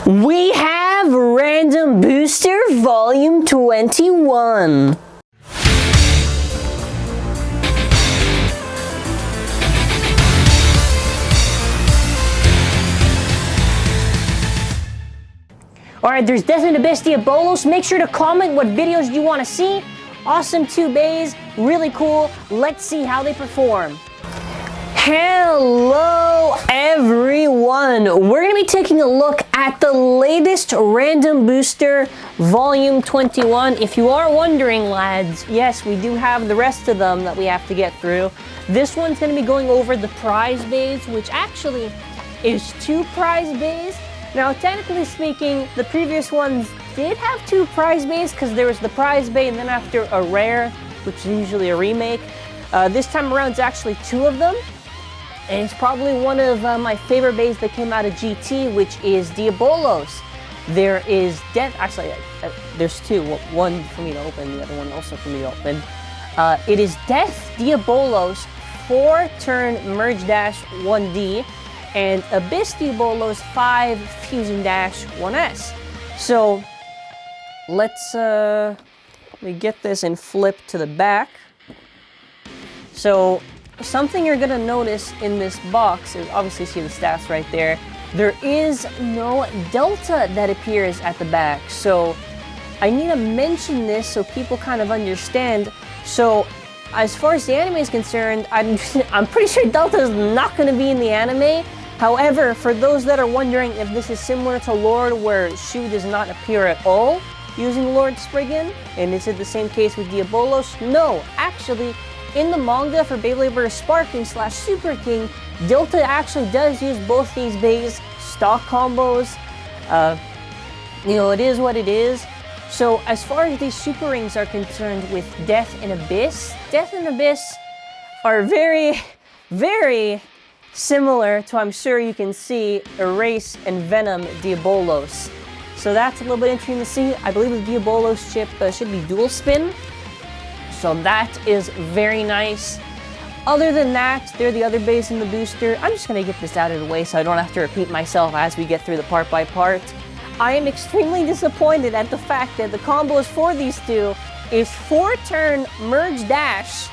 We have Random Booster Volume 21. Alright, there's Death Diabolos Diabolos. Make sure to comment what videos you want to see. Awesome 2 bays, really cool. Let's see how they perform. Hello everyone! We're going to be taking a look at the latest Random Booster Volume 21. If you are wondering, lads, yes, we do have the rest of them that we have to get through. This one's going to be going over the prize bays, which actually is 2 prize bays. Now, technically speaking, the previous ones did have 2 prize bays because there was the prize bay and then after a rare, which is usually a remake. This time around, it's actually 2 of them. And it's probably one of my favorite bays that came out of GT, which is Diabolos. There is Death, actually, there's 2. One for me to open, the other one also for me to open. It is Death Diabolos 4-turn Merge Dash 1D. And Abyss Diabolos 5 Fusion Dash 1S. So let's let me get this and flip to the back. So something you're gonna notice in this box is obviously see the stats right there. There is no Delta that appears at the back. So I need to mention this so people kind of understand. So as far as the anime is concerned, I'm pretty sure Delta is not gonna be in the anime. However, for those that are wondering if this is similar to Lord where Sou does not appear at all using Lord Spriggan, and is it the same case with Diabolos? No, actually, in the manga for Beyblade Sparking / Super King, Delta actually does use both these bays, stock combos. You know, it is what it is. So as far as these super rings are concerned with Death and Abyss are very, very similar to, I'm sure you can see, Erase and Venom Diabolos. So that's a little bit interesting to see. I believe the Diabolos chip should be dual spin. So that is very nice. Other than that, they're the other bays in the booster. I'm just going to get this out of the way so I don't have to repeat myself as we get through the part by part. I am extremely disappointed at the fact that the combos for these 2 is 4-turn Merge Dash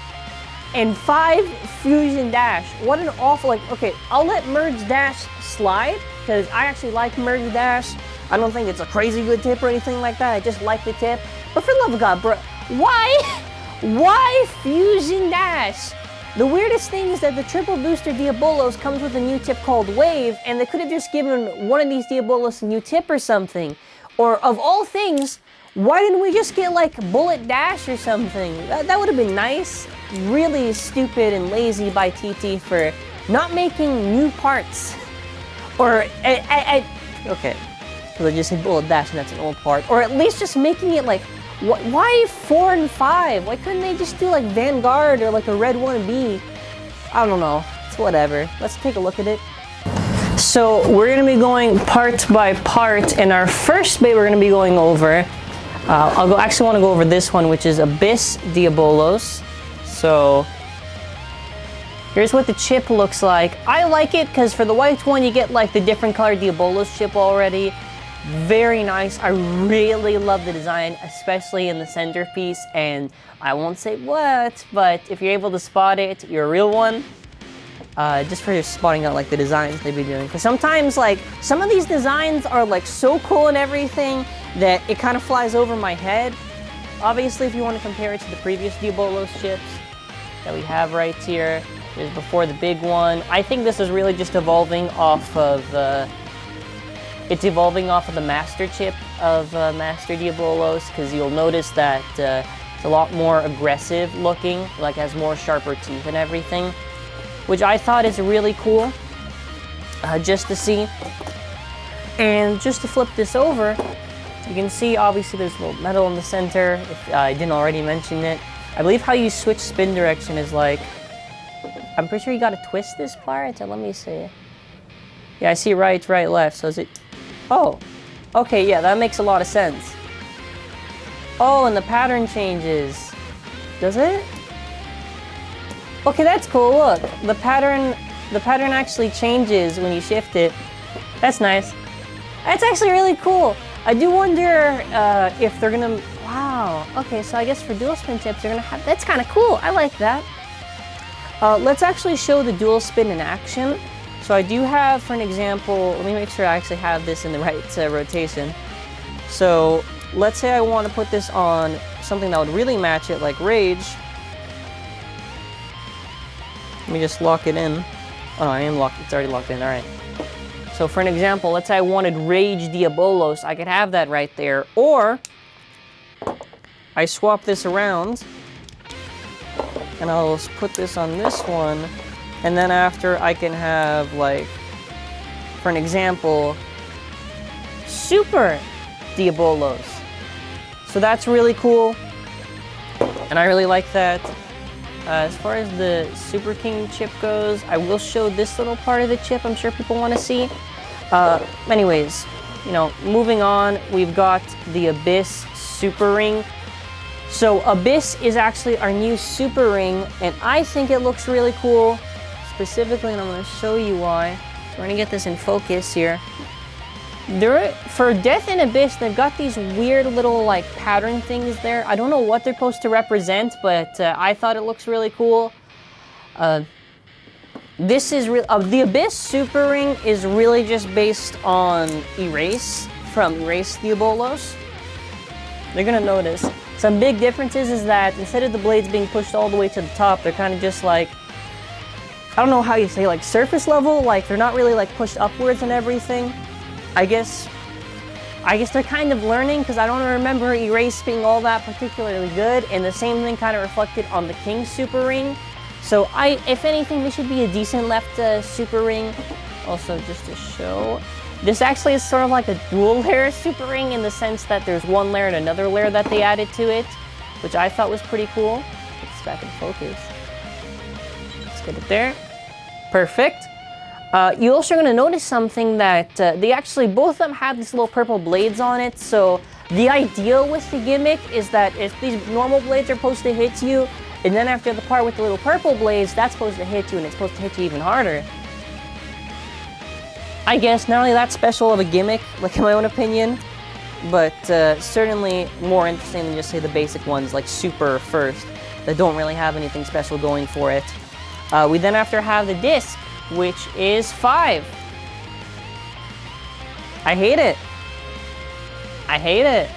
and 5 Fusion Dash. What an awful, okay, I'll let Merge Dash slide, because I actually like Merge Dash. I don't think it's a crazy good tip or anything like that, I just like the tip. But for the love of God, bro, why Fusion Dash? The weirdest thing is that the triple booster Diabolos comes with a new tip called Wave, and they could have just given one of these Diabolos a new tip or something. Or, of all things, why didn't we just get like Bullet Dash or something? That would have been nice. Really stupid and lazy by TT for not making new parts. Or, okay, so they just say Bullet Dash and that's an old part. Or at least just making it like, why 4 and 5? Why couldn't they just do like Vanguard or like a Red 1B? I don't know, it's whatever. Let's take a look at it. So we're gonna be going part by part, and our first bay we're gonna be going over. Actually want to go over this one, which is Abyss Diabolos. So here's what the chip looks like. I like it because for the white one you get like the different color Diabolos chip already. Very nice. I really love the design, especially in the centerpiece, and I won't say what, but if you're able to spot it, you're a real one. Just for spotting out like the designs they've been doing, because sometimes like some of these designs are like so cool and everything that it kind of flies over my head. Obviously, if you want to compare it to the previous Diabolos chips that we have right here, there's before the big one. I think this is really just evolving off of it's evolving off of the master chip of Master Diabolos, because you'll notice that it's a lot more aggressive looking, like has more sharper teeth and everything, which I thought is really cool just to see. And just to flip this over, you can see obviously there's a little metal in the center, if I didn't already mention it. I believe how you switch spin direction is like, I'm pretty sure you gotta twist this part, let me see. Yeah, I see right, left, so is it, oh, okay, yeah, that makes a lot of sense. Oh, and the pattern changes. Does it? Okay, that's cool, look. The pattern actually changes when you shift it. That's nice. That's actually really cool. I do wonder if they're gonna, wow. Okay, so I guess for dual spin chips, they're gonna have, that's kind of cool. I like that. Let's actually show the dual spin in action. So I do have, for an example, let me make sure I actually have this in the right rotation. So let's say I want to put this on something that would really match it, like Rage. Let me just lock it in. Oh no, I am locked, it's already locked in, all right. So for an example, let's say I wanted Rage Diabolos, I could have that right there. Or I swap this around and I'll put this on this one. And then after I can have, like, for an example, Super Diabolos. So that's really cool. And I really like that. As far as the Super King chip goes, I will show this little part of the chip I'm sure people want to see. Anyways, you know, moving on, we've got the Abyss Super Ring. So Abyss is actually our new Super Ring, and I think it looks really cool. Specifically, and I'm going to show you why. So we're going to get this in focus here. For Death and Abyss, they've got these weird little like pattern things there. I don't know what they're supposed to represent, but I thought it looks really cool. This is the Abyss Super Ring is really just based on Erase from Erase Diabolos. They're going to notice some big differences is that instead of the blades being pushed all the way to the top, they're kind of just like, I don't know how you say, like surface level, like they're not really like pushed upwards and everything. I guess they're kind of learning because I don't remember Erase being all that particularly good, and the same thing kind of reflected on the King Super Ring. So if anything, this should be a decent left Super Ring. Also, just to show, this actually is sort of like a dual layer Super Ring in the sense that there's one layer and another layer that they added to it, which I thought was pretty cool. Get this back in focus. Let's get it there. Perfect. You're also going to notice something that they actually, both of them have these little purple blades on it. So the idea with the gimmick is that if these normal blades are supposed to hit you, and then after the part with the little purple blades, that's supposed to hit you, and it's supposed to hit you even harder. I guess not only that special of a gimmick, like in my own opinion, but certainly more interesting than just say the basic ones like Super first, that don't really have anything special going for it. We then after have the disc, which is 5. I hate it. I hate it.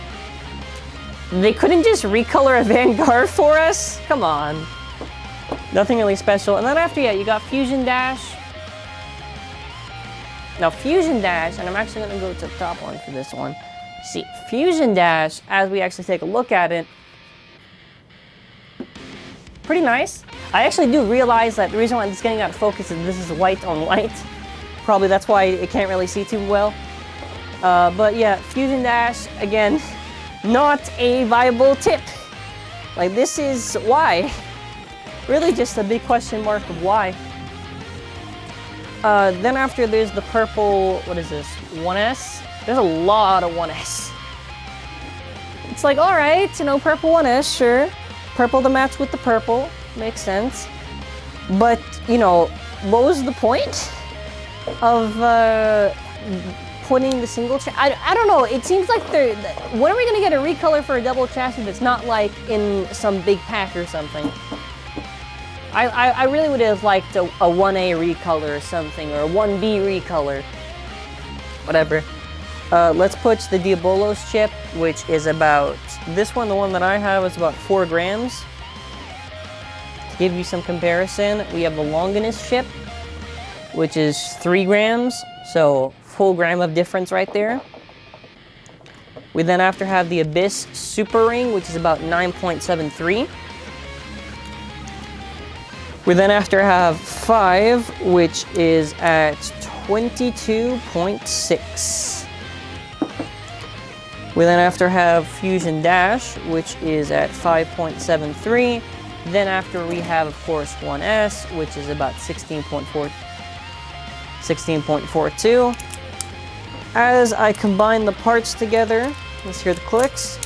They couldn't just recolor a Vanguard for us? Come on. Nothing really special. And then after, yeah, you got Fusion Dash. Now, Fusion Dash, and I'm actually going to go to the top one for this one. See, Fusion Dash, as we actually take a look at it, pretty nice. I actually do realize that the reason why it's getting out of focus is this is white on white. Probably that's why it can't really see too well. But yeah, Fusion Dash, again, not a viable tip. Like, this is why. Really just a big question mark of why. Then after there's the purple, what is this, 1S? There's a lot of 1S. It's like, alright, you know, purple 1S, sure. Purple to match with the purple, makes sense. But, you know, what was the point of putting the single chassis? I don't know, it seems like they're, when are we gonna get a recolor for a double chassis that's not like in some big pack or something? I really would have liked a 1A recolor or something, or a 1B recolor. Whatever. Let's put the Diabolos chip, which is about, this one, the one that I have, is about 4 grams. To give you some comparison, we have the Longinus chip, which is 3 grams, so full gram of difference right there. We then after have the Abyss Super Ring, which is about 9.73. We then after have 5, which is at 22.6. We then after have Fusion Dash, which is at 5.73. Then after we have, of course, 1S, which is about 16.42. As I combine the parts together, let's hear the clicks.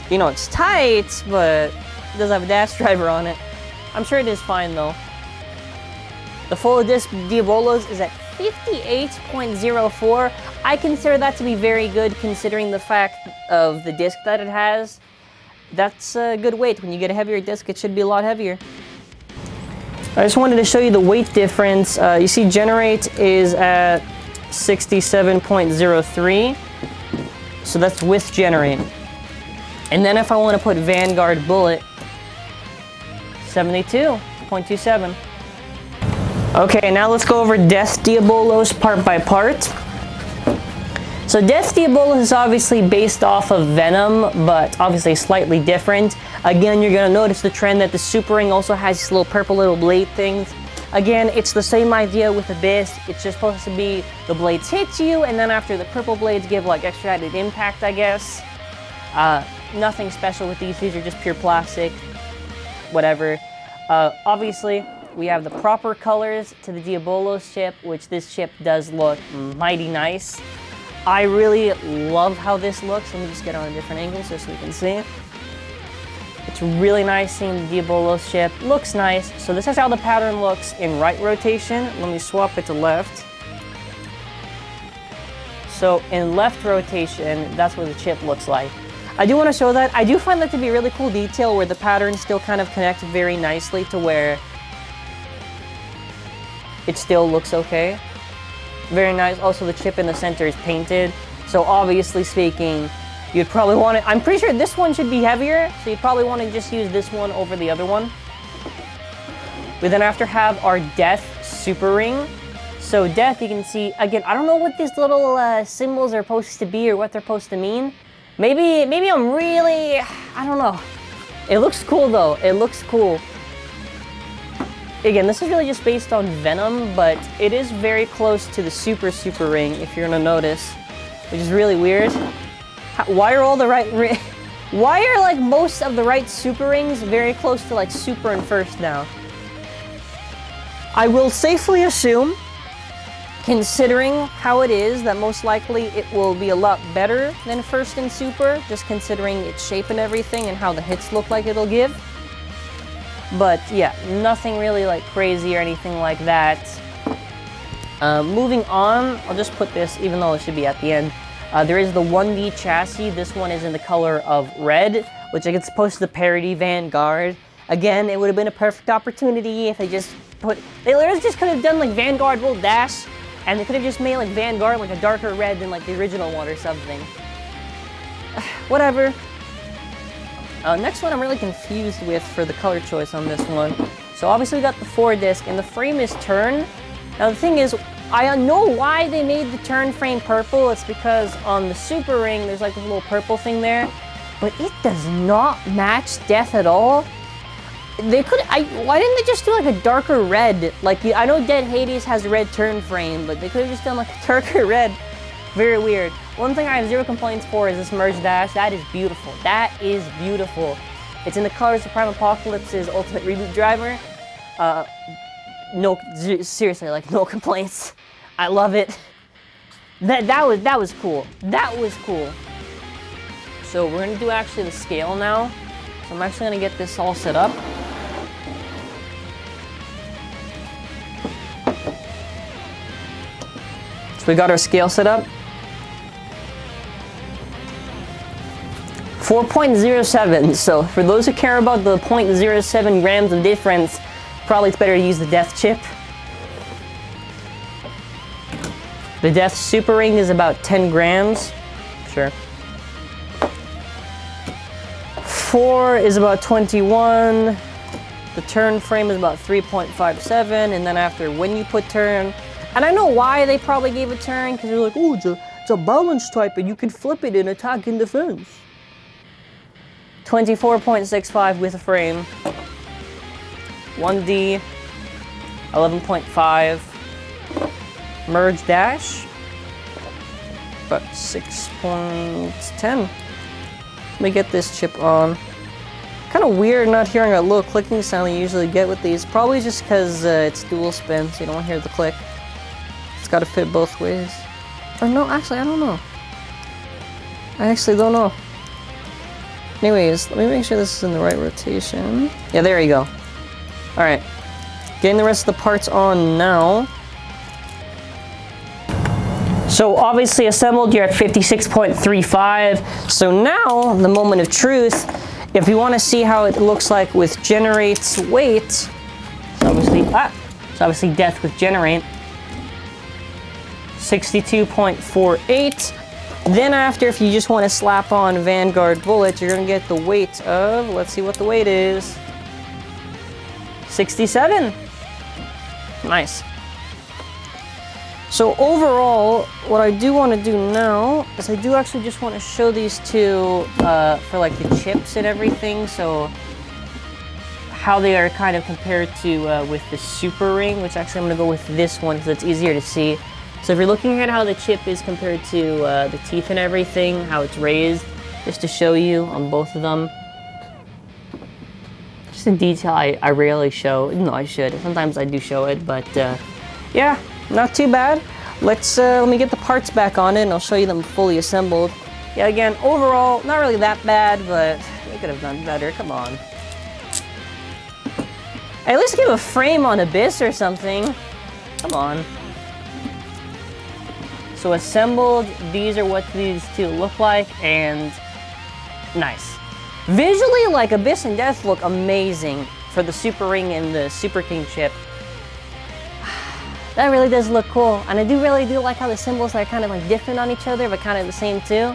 You know, it's tight, but it does have a dash driver on it. I'm sure it is fine though. The full disc Diabolos is at 58.04. I consider that to be very good considering the fact of the disc that it has. That's a good weight. When you get a heavier disc, it should be a lot heavier. I just wanted to show you the weight difference. You see Generate is at 67.03. So that's with Generate. And then if I want to put Vanguard Bullet, 72.27. Okay, now let's go over Death Diabolos part by part. So Death Diabolos is obviously based off of Venom, but obviously slightly different. Again, you're gonna notice the trend that the Super Ring also has these little purple little blade things. Again, it's the same idea with Abyss. It's just supposed to be the blades hit you, and then after the purple blades give like extra added impact, I guess. Nothing special with these. These are just pure plastic. Whatever. Obviously, we have the proper colors to the Diabolos chip, which this chip does look mighty nice. I really love how this looks. Let me just get on a different angle so we can see. It's really nice seeing the Diabolos chip. Looks nice. So this is how the pattern looks in right rotation. Let me swap it to left. So in left rotation, that's what the chip looks like. I do want to show that. I do find that to be a really cool detail where the patterns still kind of connect very nicely to where it still looks okay. Very nice. Also, the chip in the center is painted. So obviously speaking, you'd probably want to, I'm pretty sure this one should be heavier, so you'd probably want to just use this one over the other one. We then after have our Death Super Ring. So Death, you can see, again, I don't know what these little symbols are supposed to be or what they're supposed to mean. Maybe I'm really, I don't know. It looks cool though, it looks cool. Again, this is really just based on Venom, but it is very close to the Super Ring, if you're gonna notice, which is really weird. Why are all the why are like most of the right Super Rings very close to like Super and First now? I will safely assume, considering how it is, that most likely it will be a lot better than First and Super, just considering its shape and everything and how the hits look like it'll give. But yeah, nothing really like crazy or anything like that. Moving on, I'll just put this, even though it should be at the end. There is the 1D chassis. This one is in the color of red, which I guess is supposed to parody Vanguard. Again, it would have been a perfect opportunity if they just put, they literally just could have done like Vanguard Will Dash, and they could have just made like Vanguard like a darker red than like the original one or something. Whatever. Next one I'm really confused with for the color choice on this one. So obviously we got the 4-disc, and the frame is turn. Now the thing is, I know why they made the turn frame purple. It's because on the Super Ring there's like this little purple thing there, but it does not match Death at all. They could, why didn't they just do like a darker red? Like, I know Dead Hades has a red turn frame, but they could have just done like a darker red. Very weird. One thing I have zero complaints for is this Merge Dash. That is beautiful. That is beautiful. It's in the colors of Prime Apocalypse's Ultimate Reboot driver. No, seriously, like no complaints. I love it. That was cool. That was cool. So we're gonna do actually the scale now. So I'm actually gonna get this all set up. So we got our scale set up. 4.07, so for those who care about the 0.07 grams of difference, probably it's better to use the Death chip. The Death Super Ring is about 10 grams, sure. 4 is about 21, the turn frame is about 3.57, and then after when you put turn, and I know why they probably gave a turn, because they're like, oh, it's a balance type and you can flip it in attack and defense. 24.65 with a frame. 1D, 11.5. Merge Dash, about 6.10. Let me get this chip on. Kind of weird not hearing a little clicking sound you usually get with these. Probably just because it's dual spin, so you don't hear the click. It's got to fit both ways. Or no, actually, I don't know. I actually don't know. Anyways, let me make sure this is in the right rotation. Yeah, there you go. Alright. Getting the rest of the parts on now. So obviously assembled, you're at 56.35. So now, the moment of truth, if you want to see how it looks like with generate's weight, it's obviously death with generate, 62.48. Then after, if you just want to slap on Vanguard bullets, you're going to get the weight of, let's see what the weight is, 67. Nice. So overall, what I do want to do now is I do actually just want to show these two for like the chips and everything. So how they are kind of compared to with the Super Ring, which actually I'm going to go with this one because it's easier to see. So if you're looking at how the chip is compared to the teeth and everything, how it's raised, just to show you on both of them. Just in detail I rarely show. No, I should. Sometimes I do show it, but yeah. Not too bad. Let me get the parts back on it and I'll show you them fully assembled. Yeah, again, overall, not really that bad, but they could have done better. Come on. At least give a frame on Abyss or something. Come on. So assembled, these are what these two look like, and nice. Visually, like Abyss and Death look amazing for the Super Ring and the Super King Chip. That really does look cool, and I really do like how the symbols are kind of like different on each other, but kind of the same too.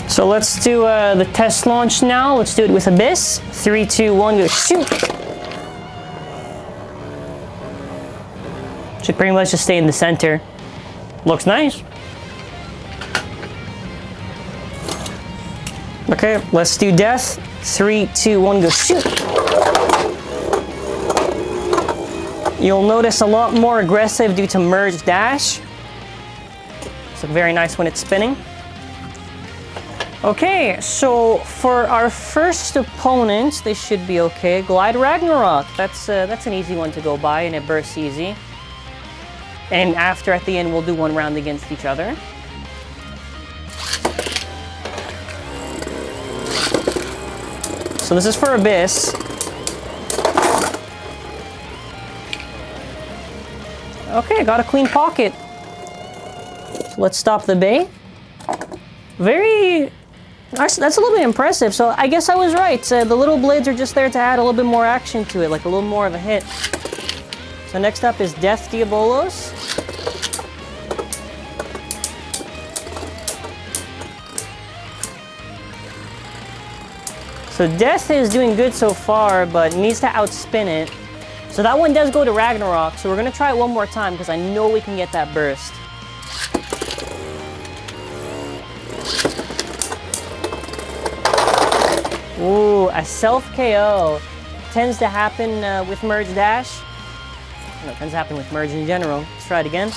So let's do the test launch now. Let's do it with Abyss. 3, 2, 1, go shoot! Should pretty much just stay in the center. Looks nice. Okay, let's do Death. 3, 2, 1, go shoot! You'll notice a lot more aggressive due to Merge Dash. It's very nice when it's spinning. Okay, so for our first opponent, they should be okay. Glide Ragnarok. That's an easy one to go by, and it bursts easy. And after, at the end, we'll do one round against each other. So this is for Abyss. Okay, got a clean pocket. So let's stop the bay. That's a little bit impressive. So I guess I was right. The little blades are just there to add a little bit more action to it, like a little more of a hit. So next up is Death Diabolos. So Death is doing good so far, but needs to outspin it. So that one does go to Ragnarok, so we're going to try it one more time because I know we can get that burst. Ooh, a self-KO. Tends to happen with Merge Dash. No, it tends to happen with Merge in general. Let's try it again.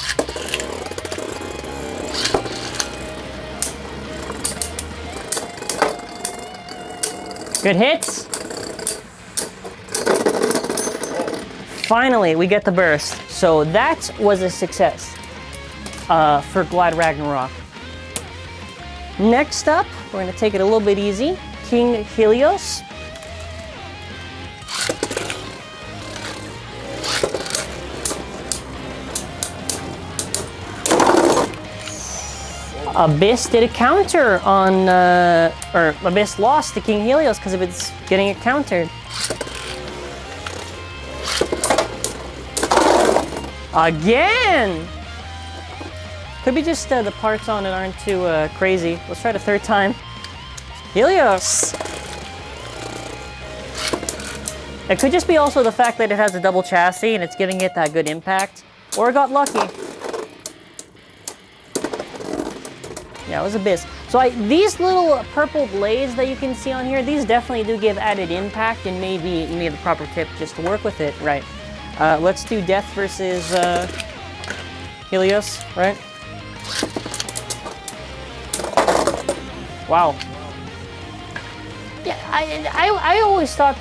Good hits. Finally, we get the burst. So that was a success for Glide Ragnarok. Next up, we're going to take it a little bit easy. King Helios. Abyss did a counter on, or Abyss lost to King Helios because of its getting it countered. Again! Could be just the parts on it aren't too crazy. Let's try it a third time. Helios! It could just be also the fact that it has a double chassis and it's giving it that good impact. Or it got lucky. Yeah, it was Abyss. So these little purple blades that you can see on here, these definitely do give added impact, and maybe you need the proper tip just to work with it, right? Let's do Death versus Helios, right? Wow. Yeah, I always thought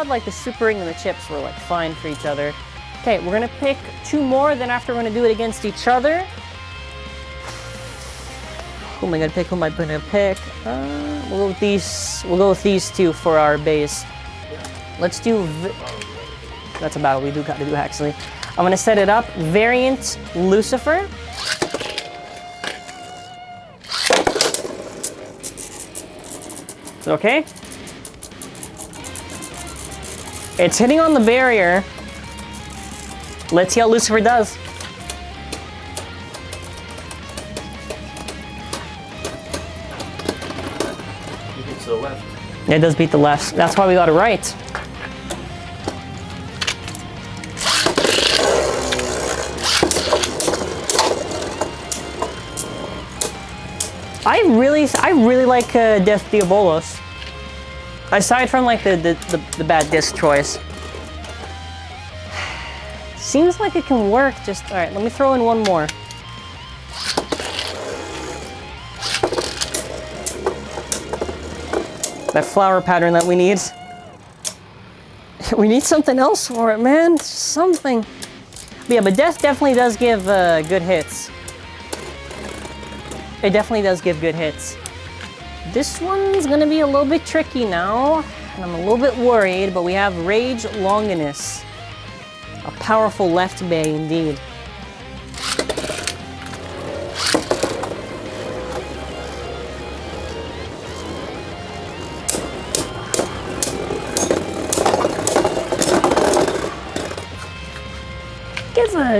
like the Super Ring and the chips were like fine for each other. Okay, we're gonna pick two more. Then after we're gonna do it against each other. Who am I gonna pick? Who am I gonna pick? We'll go with these. We'll go with these two for our base. Let's do. That's about what we do got to do actually. I'm gonna set it up. Variant Lucifer. Okay. It's hitting on the barrier. Let's see how Lucifer does. It beats the left. It does beat the left. That's why we got it right. I really like Death Diabolos. Aside from like the bad disc choice. Seems like it can work. Just all right. Let me throw in one more. That flower pattern that we need. We need something else for it, man. Something. But yeah, but Death definitely does give good hits. It definitely does give good hits. This one's gonna be a little bit tricky now, and I'm a little bit worried, but we have Rage Longinus. A powerful left bay indeed.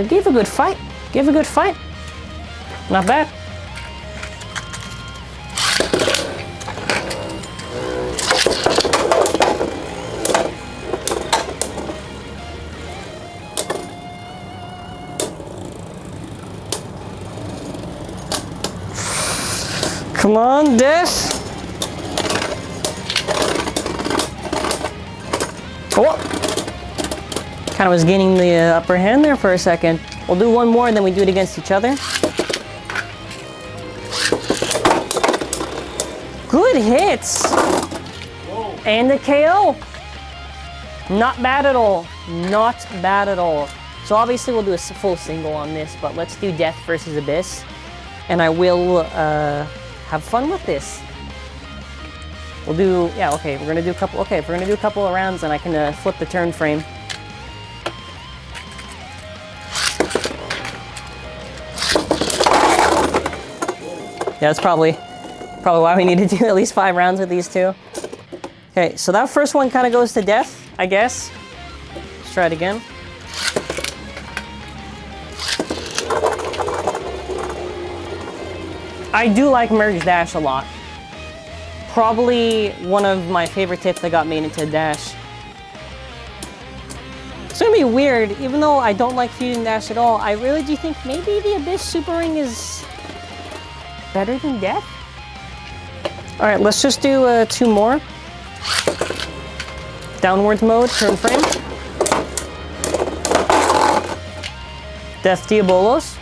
Give a good fight. Give a good fight. Not bad. Come on, Death. Oh! Kind of was gaining the upper hand there for a second. We'll do one more and then we do it against each other. Good hits! Whoa. And a KO. Not bad at all. Not bad at all. So obviously we'll do a full single on this, but let's do Death versus Abyss. And I will have fun with this. We'll do, yeah, okay, we're gonna do a couple, okay, if we're gonna do a couple of rounds, then I can flip the turn frame. Yeah, that's probably why we need to do at least 5 rounds with these two. Okay, so that first one kind of goes to Death, I guess. Let's try it again. I do like Merge Dash a lot. Probably one of my favorite tips that got me into Dash. It's gonna be weird, even though I don't like Fusion Dash at all, I really do think maybe the Abyss Super Ring is better than Death? Alright, let's just do 2 more. Downwards mode, turn frame. Death Diabolos.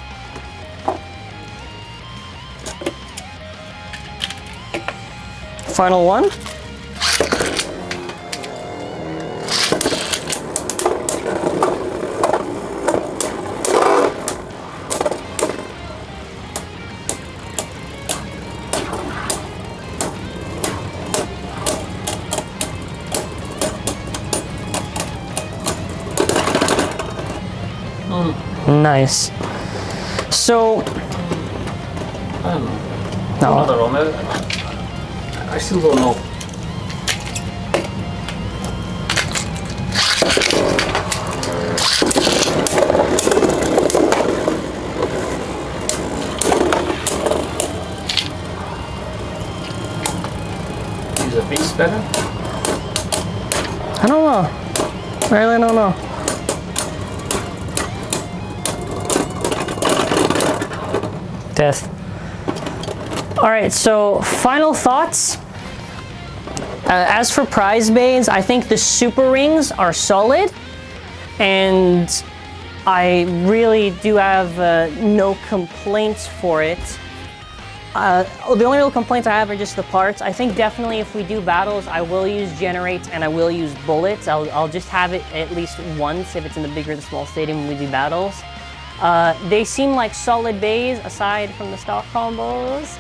Final one. Nice. So, I don't know. I still don't know. Is a beast better? I don't know. I really don't know. Death. Alright, so final thoughts. As for prize bays, I think the super rings are solid, and I really do have no complaints for it. The only real complaints I have are just the parts. I think definitely if we do battles, I will use generates and I will use bullets. I'll just have it at least once if it's in the big or the small stadium when we do battles. They seem like solid bays aside from the stock combos.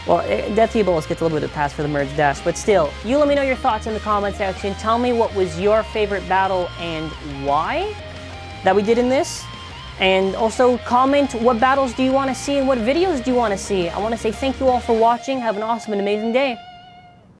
Well, Death Diabolos gets a little bit of pass for the Merge Dash, but still, you let me know your thoughts in the comment section. Tell me what was your favorite battle and why that we did in this. And also comment what battles do you want to see and what videos do you want to see. I want to say thank you all for watching. Have an awesome and amazing day.